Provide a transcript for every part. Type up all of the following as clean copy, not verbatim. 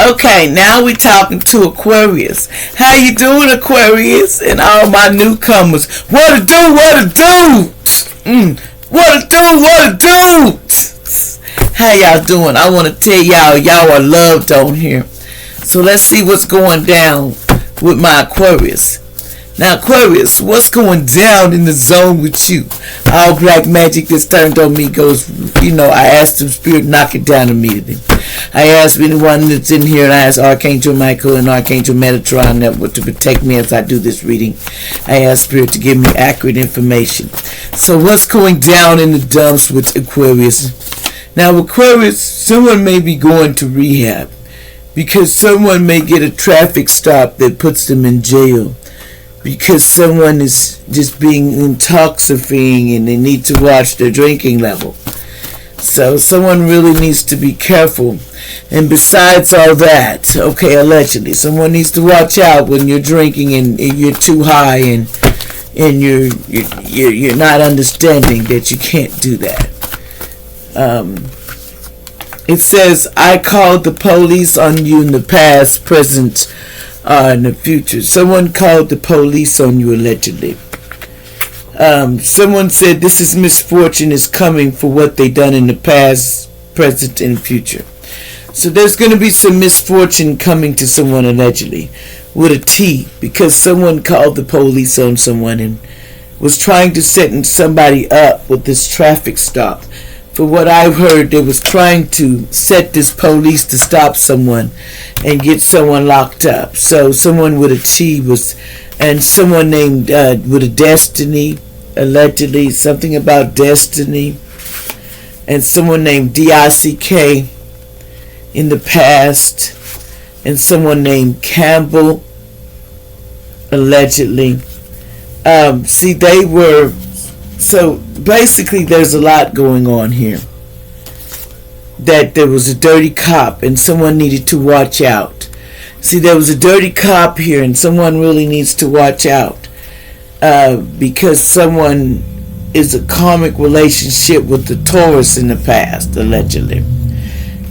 Okay, now we talking to Aquarius. How you doing, Aquarius? And all my newcomers. What to do, what to do? What to do, what to do? How y'all doing? I want to tell y'all are loved on here. So let's see what's going down with my Aquarius. Now, Aquarius, what's going down in the zone with you? All black magic that's turned on me goes, I asked the spirit knock it down immediately. I asked anyone that's in here, and I asked Archangel Michael and Archangel Metatron that to protect me as I do this reading. I asked spirit to give me accurate information. So what's going down in the dumps with Aquarius? Now, Aquarius, someone may be going to rehab because someone may get a traffic stop that puts them in jail. Because someone is just being intoxicating and they need to watch their drinking level. So someone really needs to be careful. And besides all that, okay, allegedly, someone needs to watch out when you're drinking and you're too high and you're not understanding that you can't do that. It says, I called the police on you in the past, present, in the future. Someone called the police on you allegedly. Someone said this is misfortune is coming for what they done in the past, present, and future. So there's going to be some misfortune coming to someone allegedly with a T, because someone called the police on someone and was trying to set somebody up with this traffic stop. For what I've heard, they was trying to set this police to stop someone and get someone locked up. So someone with a T was, and someone named with a Destiny, allegedly, something about Destiny, and someone named DICK in the past, and someone named Campbell, allegedly. See, they were, so basically there's a lot going on here. That there was a dirty cop and someone needed to watch out. See, there was a dirty cop here and someone really needs to watch out. Because someone is a karmic relationship with the Taurus in the past, allegedly.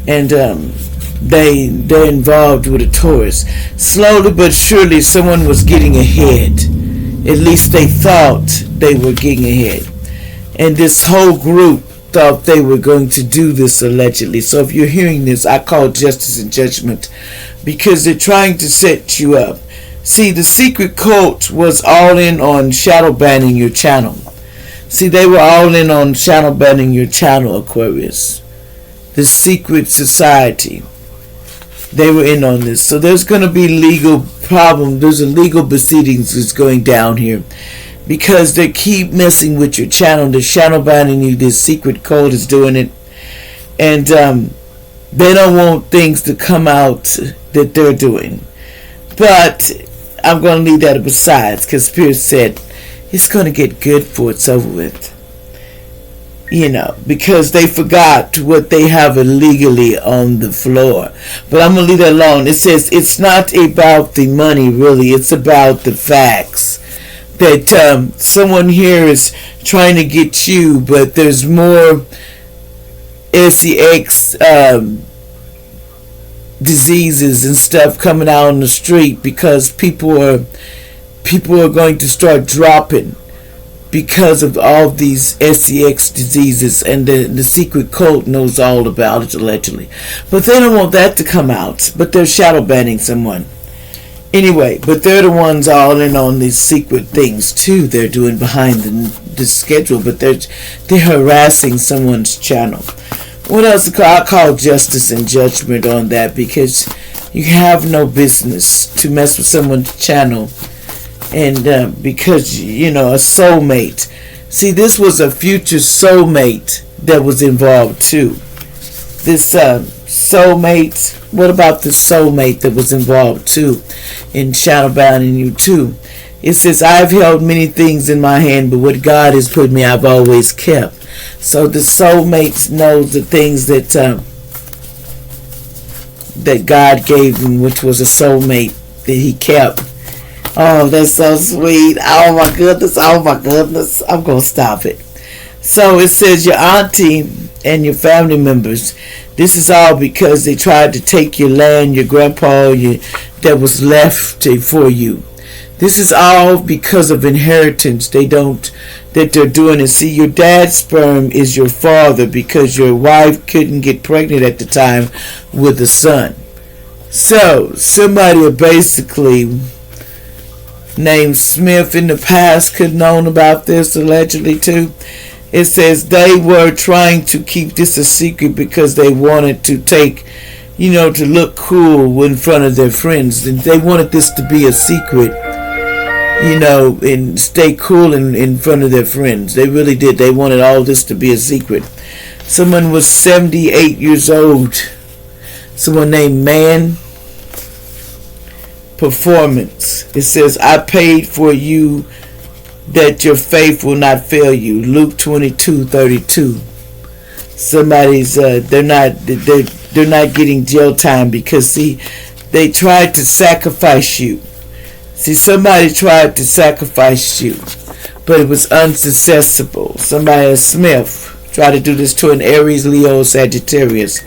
And they're involved with a Taurus. Slowly but surely someone was getting ahead. At least they thought they were getting ahead. And this whole group thought they were going to do this allegedly. So if you're hearing this, I call justice and judgment because they're trying to set you up. See, the secret cult was all in on shadow banning your channel. See, they were all in on shadow banning your channel, Aquarius. The secret society. They were in on this. So there's going to be legal problem. There's a legal proceedings that's going down here. Because they keep messing with your channel. They're shadow banning you. This secret code is doing it. And they don't want things to come out that they're doing. But I'm going to leave that besides. Because Spirit said it's going to get good before it's over with. Because they forgot what they have illegally on the floor. But I'm going to leave that alone. It says it's not about the money, really. It's about the facts. That someone here is trying to get you, but there's more SEX diseases and stuff coming out on the street because people are going to start dropping because of all these SEX diseases, and the secret cult knows all about it allegedly. But they don't want that to come out, but they're shadow banning someone. Anyway, but they're the ones all in on these secret things too. They're doing behind the schedule, but they're harassing someone's channel. What else? I call justice and judgment on that because you have no business to mess with someone's channel, and because a soulmate. See, this was a future soulmate that was involved too. This soulmate. What about the soulmate that was involved too in shadow banning you too? It says, I've held many things in my hand, but what God has put me, I've always kept. So the soulmates know the things that God gave him, which was a soulmate that he kept. Oh, that's so sweet. Oh my goodness. I'm going to stop it. So it says your auntie and your family members, This is all because they tried to take your land, your grandpa, that was left for you. This is all because of inheritance that they're doing it. See, your dad's sperm is your father because your wife couldn't get pregnant at the time with a son. So, somebody basically named Smith in the past could have known about this, allegedly too. It says they were trying to keep this a secret because they wanted to to look cool in front of their friends. And they wanted this to be a secret, and stay cool in front of their friends. They really did. They wanted all this to be a secret. Someone was 78 years old. Someone named Man Performance. It says, I paid for you that your faith will not fail you. Luke 22:32. Somebody's they're not getting jail time because they tried to sacrifice you. See, somebody tried to sacrifice you, but it was unsuccessful. Somebody, Smith, tried to do this to an Aries, Leo, Sagittarius.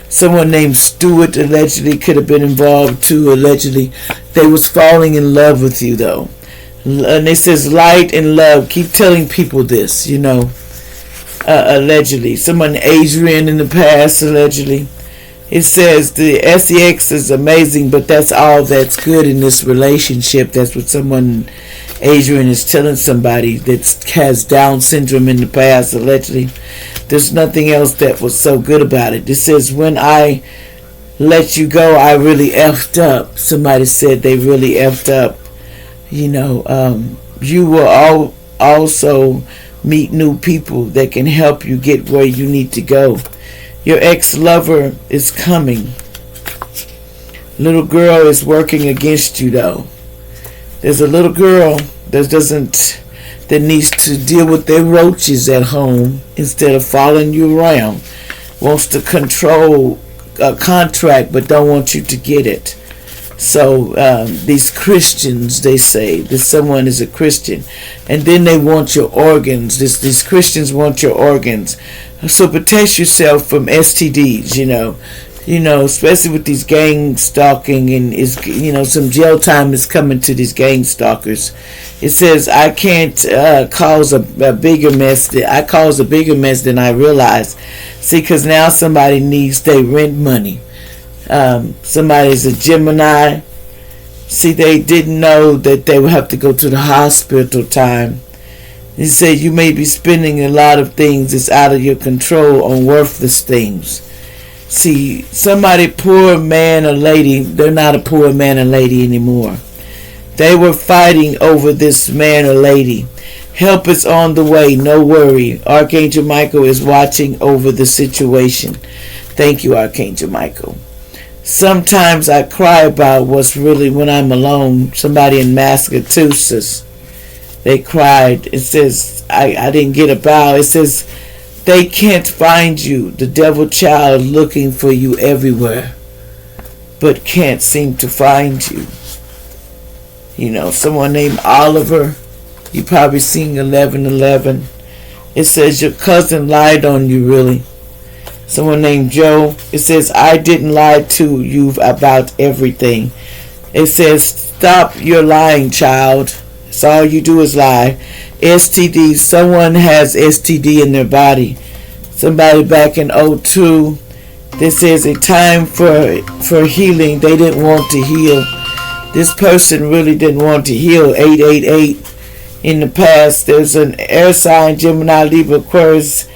Someone named Stewart allegedly could have been involved too. Allegedly, they was falling in love with you though. And it says light and love. Keep telling people this, allegedly. Someone, Adrian, in the past, allegedly. It says the sex is amazing, but that's all that's good in this relationship. That's what someone, Adrian, is telling somebody that has Down syndrome in the past, allegedly. There's nothing else that was so good about it. It says, when I let you go, I really effed up. Somebody said they really effed up. You will also meet new people that can help you get where you need to go. Your ex-lover is coming. Little girl is working against you though. There's a little girl that needs to deal with their roaches at home instead of following you around. Wants to control a contract but don't want you to get it. So these Christians, they say that someone is a Christian, and then they want your organs. These Christians want your organs. So protect yourself from STDs, especially with these gang stalking, and some jail time is coming to these gang stalkers. It says I can't cause a bigger mess. I cause a bigger mess than I realize. See, because now somebody needs their rent money. Somebody's a Gemini. See, they didn't know that they would have to go to the hospital time. He said you may be spending a lot of things that's out of your control on worthless things. See, somebody, poor man or lady, they're not a poor man or lady anymore. They were fighting over this man or lady. Help is on the way, no worry. Archangel Michael is watching over the situation. Thank you, Archangel Michael. Sometimes I cry about what's really when I'm alone. Somebody in Massachusetts, they cried. It says, I didn't get a bow. It says, they can't find you. The devil child looking for you everywhere, but can't seem to find you. Someone named Oliver. You probably seen 11:11. It says your cousin lied on you, really. Someone named Joe. It says, I didn't lie to you about everything. It says, stop your lying, child. That's all you do is lie. STD. Someone has STD in their body. Somebody back in 02. This is a time for healing. They didn't want to heal. This person really didn't want to heal. 888. In the past, there's an air sign, Gemini, Libra, Aquarius,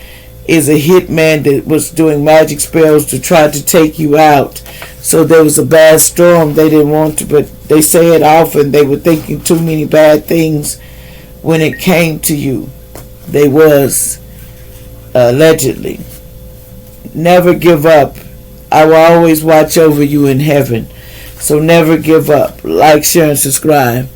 is a hitman that was doing magic spells to try to take you out. So there was a bad storm. They didn't want to, but they say it often. They were thinking too many bad things when it came to you. They was, allegedly. Never give up. I will always watch over you in heaven. So never give up. Like, share, and subscribe.